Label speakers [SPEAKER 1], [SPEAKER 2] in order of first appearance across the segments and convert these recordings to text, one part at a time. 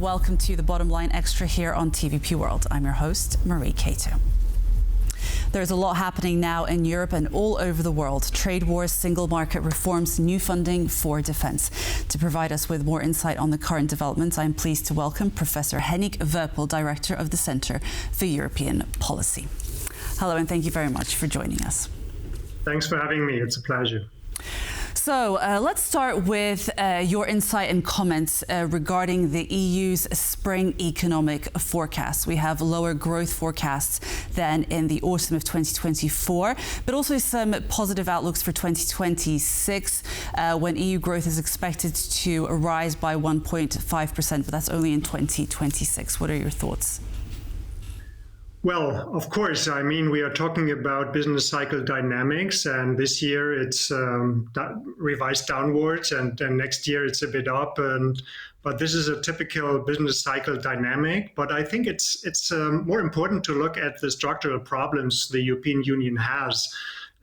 [SPEAKER 1] welcome to the Bottom Line Extra here on TVP World. I'm your host, Marie Cato. There's a lot happening now in Europe and all over the world. Trade wars, single market reforms, new funding for defence. To provide us with more insight on the current developments, I'm pleased to welcome Professor Henning Vöpel, Director of the Centre for European Policy. Hello, and thank you very much for joining us.
[SPEAKER 2] Thanks for having me. It's a pleasure.
[SPEAKER 1] So let's start with your insight and comments regarding the EU's spring economic forecast. We have lower growth forecasts than in the autumn of 2024, but also some positive outlooks for 2026, when EU growth is expected to rise by 1.5%, but that's only in 2026. What are your thoughts?
[SPEAKER 2] Well, of course, I mean, we are talking about business cycle dynamics, and this year it's revised downwards, and then next year it's a bit up. But this is a typical business cycle dynamic. But I think it's more important to look at the structural problems the European Union has.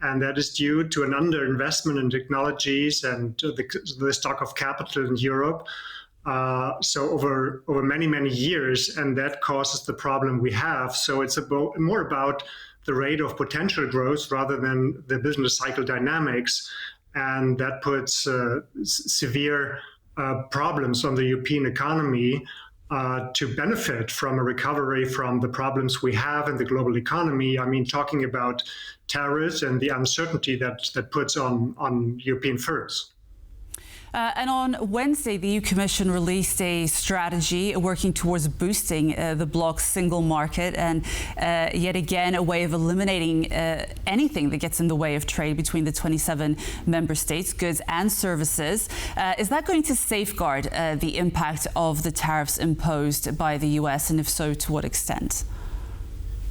[SPEAKER 2] And that is due to an underinvestment in technologies and the stock of capital in Europe. So over many years, and that causes the problem we have. So it's more about the rate of potential growth rather than the business cycle dynamics, and that puts severe problems on the European economy to benefit from a recovery from the problems we have in the global economy. I mean, talking about tariffs and the uncertainty that puts on European firms.
[SPEAKER 1] And on Wednesday, the EU Commission released a strategy working towards boosting the bloc's single market and yet again a way of eliminating anything that gets in the way of trade between the 27 member states, goods and services. Is that going to safeguard the impact of the tariffs imposed by the US, and if so, to what extent?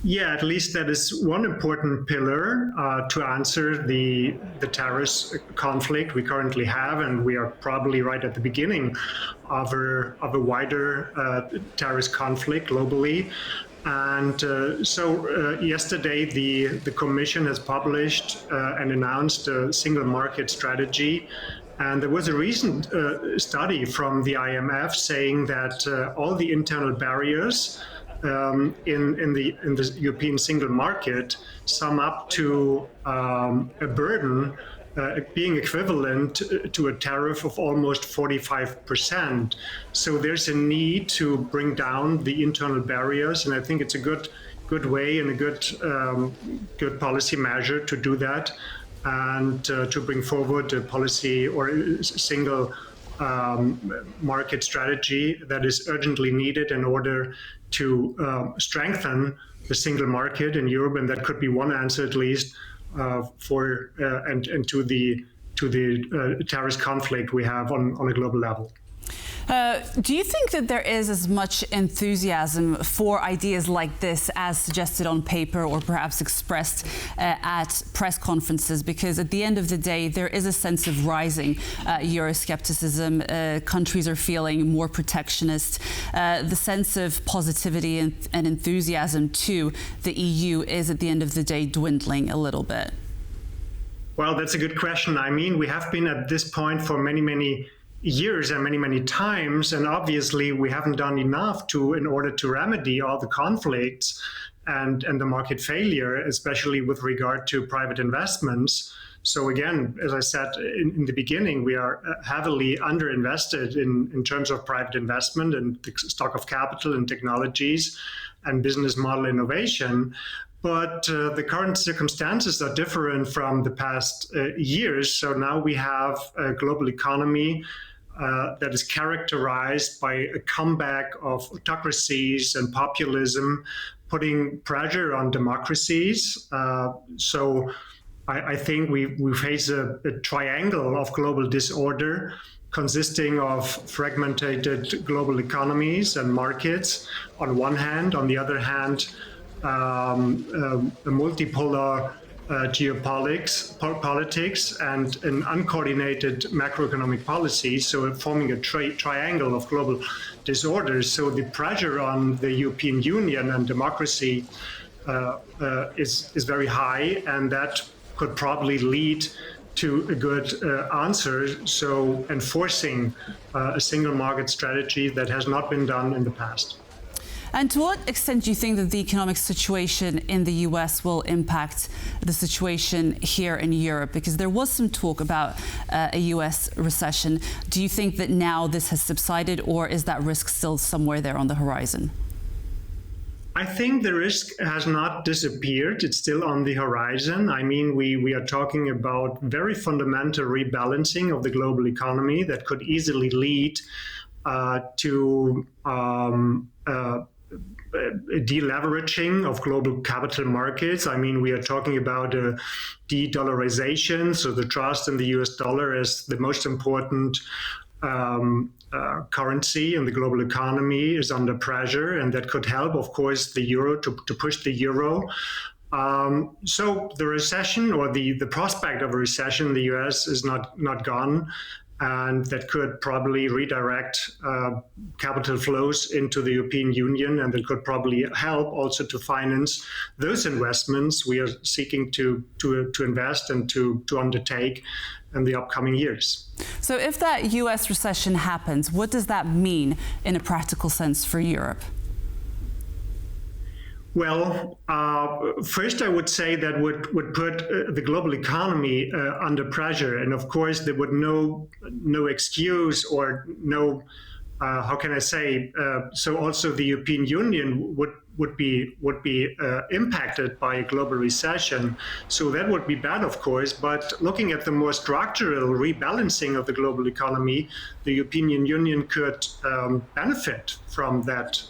[SPEAKER 2] Yeah, at least that is one important pillar to answer the tariffs conflict we currently have, and we are probably right at the beginning of a wider tariffs conflict globally. And so yesterday the Commission has published and announced a single market strategy. And there was a recent study from the IMF saying that all the internal barriers in the European single market sum up to a burden being equivalent to a tariff of almost 45%. So there's a need to bring down the internal barriers, and I think it's a good way and a good policy measure to do that, and to bring forward a policy or a single market strategy that is urgently needed in order to strengthen the single market in Europe, and that could be one answer at least for to the tariffs conflict we have on a global level.
[SPEAKER 1] Do you think that there is as much enthusiasm for ideas like this as suggested on paper or perhaps expressed at press conferences? Because at the end of the day, there is a sense of rising Euroscepticism. Countries are feeling more protectionist. The sense of positivity and enthusiasm to the EU is at the end of the day dwindling a little bit.
[SPEAKER 2] Well, that's a good question. I mean, we have been at this point for many years and many times, and obviously we haven't done enough in order to remedy all the conflicts and the market failure, especially with regard to private investments. So again, as I said in the beginning, we are heavily underinvested in terms of private investment and the stock of capital and technologies and business model innovation. But the current circumstances are different from the past years. So now we have a global economy that is characterized by a comeback of autocracies and populism, putting pressure on democracies. So I think we face a triangle of global disorder consisting of fragmented global economies and markets on one hand, on the other hand, a multipolar geopolitics and an uncoordinated macroeconomic policy, so forming a triangle of global disorders. So the pressure on the European Union and democracy is very high, and that could probably lead to a good answer. So enforcing a single market strategy that has not been done in the past.
[SPEAKER 1] And to what extent do you think that the economic situation in the US will impact the situation here in Europe? Because there was some talk about a US recession. Do you think that now this has subsided, or is that risk still somewhere there on the horizon?
[SPEAKER 2] I think the risk has not disappeared. It's still on the horizon. I mean, we are talking about very fundamental rebalancing of the global economy that could easily lead to deleveraging of global capital markets. I mean, we are talking about a de-dollarization, so the trust in the US dollar as the most important currency in the global economy is under pressure, and that could help, of course, the euro to push the euro. So the recession, or the prospect of a recession in the US is not gone. And that could probably redirect capital flows into the European Union, and that could probably help also to finance those investments we are seeking to invest and to undertake in the upcoming years.
[SPEAKER 1] So if that US recession happens, what does that mean in a practical sense for Europe?
[SPEAKER 2] Well, first I would say that would put the global economy under pressure, and of course there would no excuse or no how can I say? So also the European Union would be impacted by a global recession. So that would be bad, of course. But looking at the more structural rebalancing of the global economy, the European Union could benefit from that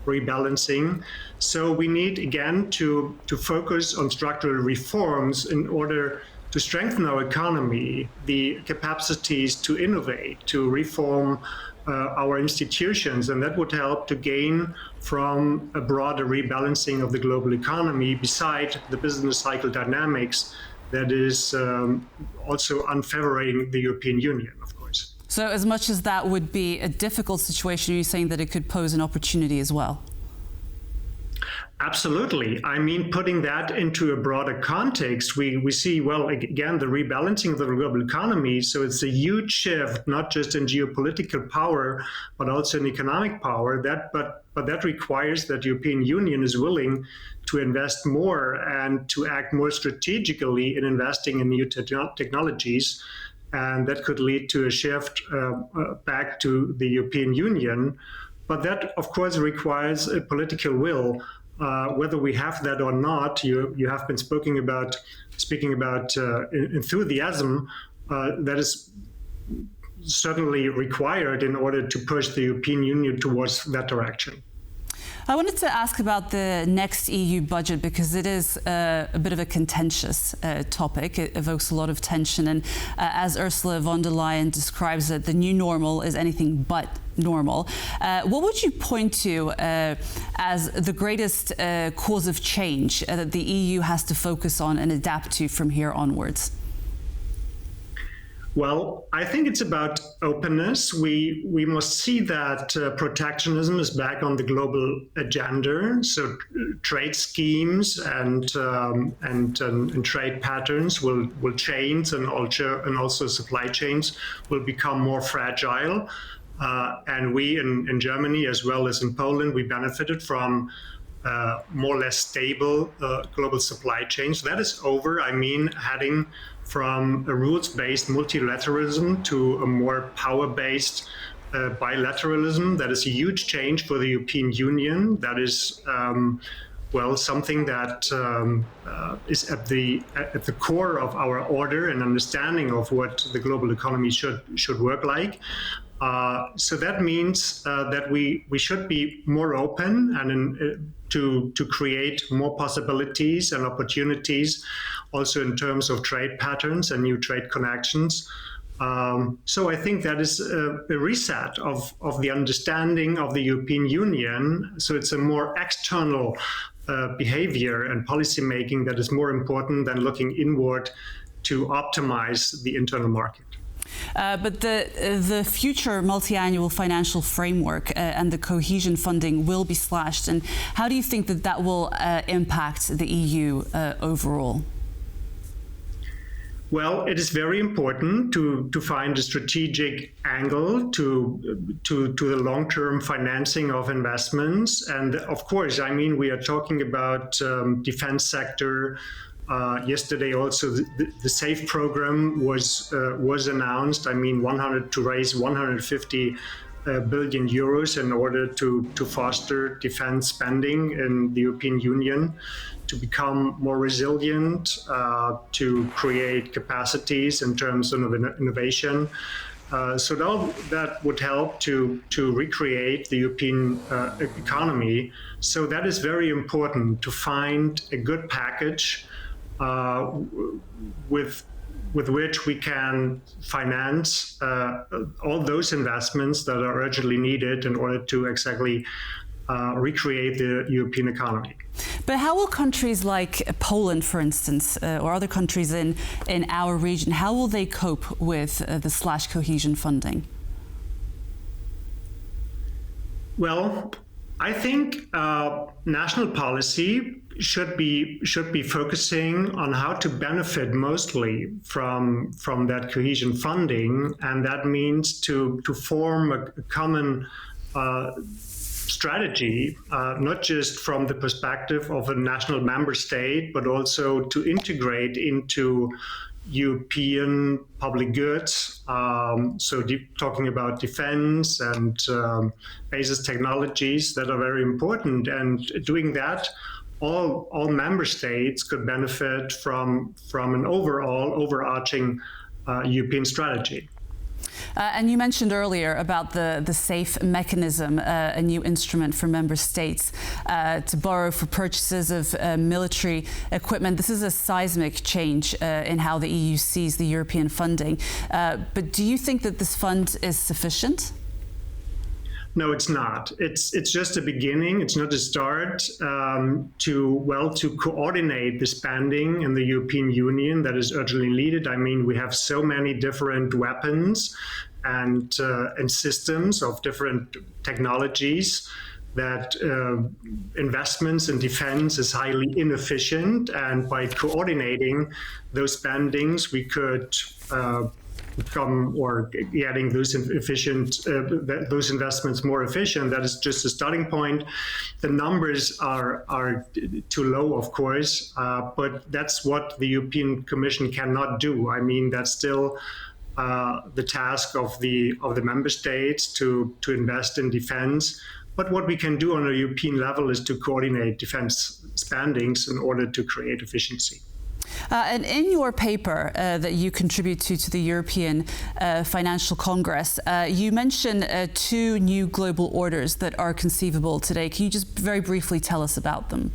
[SPEAKER 2] rebalancing. So we need again to focus on structural reforms in order to strengthen our economy, the capacities to innovate, to reform our institutions, and that would help to gain from a broader rebalancing of the global economy beside the business cycle dynamics that is also unfavoring the European Union, of course.
[SPEAKER 1] So as much as that would be a difficult situation, you're saying that it could pose an opportunity as well?
[SPEAKER 2] Absolutely. I mean, putting that into a broader context, we see, well, again, the rebalancing of the global economy. So it's a huge shift, not just in geopolitical power, but also in economic power. But that requires that the European Union is willing to invest more and to act more strategically in investing in new technologies. And that could lead to a shift back to the European Union. But that, of course, requires a political will. Whether we have that or not, you have been speaking about enthusiasm. That is certainly required in order to push the European Union towards that direction.
[SPEAKER 1] I wanted to ask about the next EU budget because it is a bit of a contentious topic. It evokes a lot of tension, and as Ursula von der Leyen describes it, the new normal is anything but normal. What would you point to as the greatest cause of change that the EU has to focus on and adapt to from here onwards?
[SPEAKER 2] Well, I think it's about openness. We must see that protectionism is back on the global agenda. So trade schemes and trade patterns will change, and also supply chains will become more fragile. And we in Germany, as well as in Poland, we benefited from more or less stable global supply chains. That is over. I mean, heading from a rules-based multilateralism to a more power-based bilateralism. That is a huge change for the European Union. That is, well, something that is at the core of our order and understanding of what the global economy should work like. So that means that we should be more open and to create more possibilities and opportunities, also in terms of trade patterns and new trade connections. So I think that is a reset of the understanding of the European Union. So it's a more external behavior and policy making that is more important than looking inward to optimize the internal market.
[SPEAKER 1] But the future multi-annual financial framework and the cohesion funding will be slashed. And how do you think that will impact the EU overall?
[SPEAKER 2] Well, it is very important to find a strategic angle to the long-term financing of investments. And of course, I mean, we are talking about defense sector. Yesterday, also the SAFE program was announced. I mean, to raise 150 billion euros in order to foster defense spending in the European Union, to become more resilient, to create capacities in terms of innovation. So that would help to recreate the European economy. So that is very important, to find a good package with which we can finance all those investments that are urgently needed in order to exactly recreate the European economy.
[SPEAKER 1] But how will countries like Poland, for instance, or other countries in our region, how will they cope with the slash cohesion funding?
[SPEAKER 2] Well, I think national policy should be focusing on how to benefit mostly from that cohesion funding, and that means to form a common strategy, not just from the perspective of a national member state, but also to integrate into European public goods. So talking about defense and basis technologies that are very important, and doing that, all member states could benefit from an overarching European strategy.
[SPEAKER 1] And you mentioned earlier about the SAFE mechanism, a new instrument for member states to borrow for purchases of military equipment. This is a seismic change in how the EU sees the European funding. But do you think that this fund is sufficient?
[SPEAKER 2] No, it's not. It's just a beginning. It's not a start to coordinate the spending in the European Union that is urgently needed. I mean, we have so many different weapons and systems of different technologies that investments in defense is highly inefficient. And by coordinating those spendings, we could getting those those investments more efficient. That is just a starting point. The numbers are too low, of course, but that's what the European Commission cannot do. I mean, that's still the task of the member states to invest in defense. But what we can do on a European level is to coordinate defense spendings in order to create efficiency.
[SPEAKER 1] And in your paper that you contribute to the European Financial Congress, you mention two new global orders that are conceivable today. Can you just very briefly tell us about them?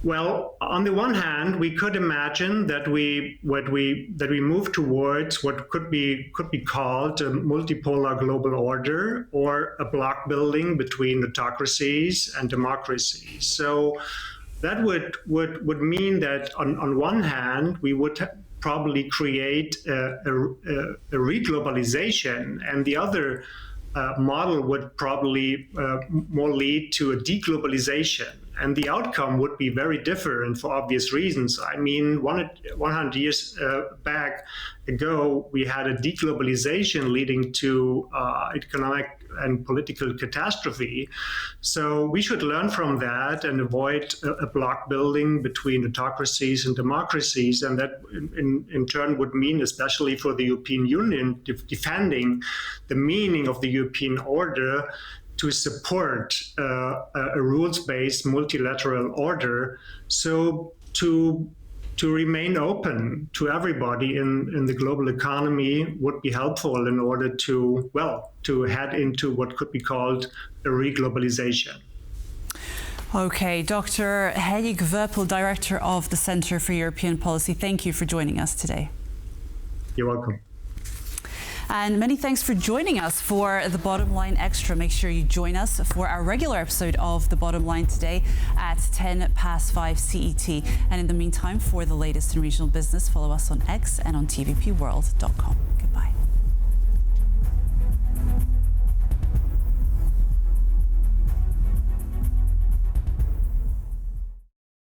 [SPEAKER 2] Well, on the one hand, we could imagine that we move towards what could be called a multipolar global order, or a bloc building between autocracies and democracies. So that would mean that on one hand, we would probably create a reglobalization, and the other model would probably more lead to a deglobalization. And the outcome would be very different for obvious reasons. I mean, 100 years back ago, we had a deglobalization leading to economic and political catastrophe. So we should learn from that and avoid a bloc building between autocracies and democracies. And that in turn would mean, especially for the European Union, defending the meaning of the European order, to support a rules-based multilateral order, so to remain open to everybody in the global economy would be helpful in order to head into what could be called a reglobalization.
[SPEAKER 1] Okay, Dr. Henning Vöpel, Director of the Center for European Policy, thank you for joining us today.
[SPEAKER 2] You're welcome.
[SPEAKER 1] And many thanks for joining us for The Bottom Line Extra. Make sure you join us for our regular episode of The Bottom Line today at 5:10 CET. And in the meantime, for the latest in regional business, follow us on X and on tvpworld.com. Goodbye.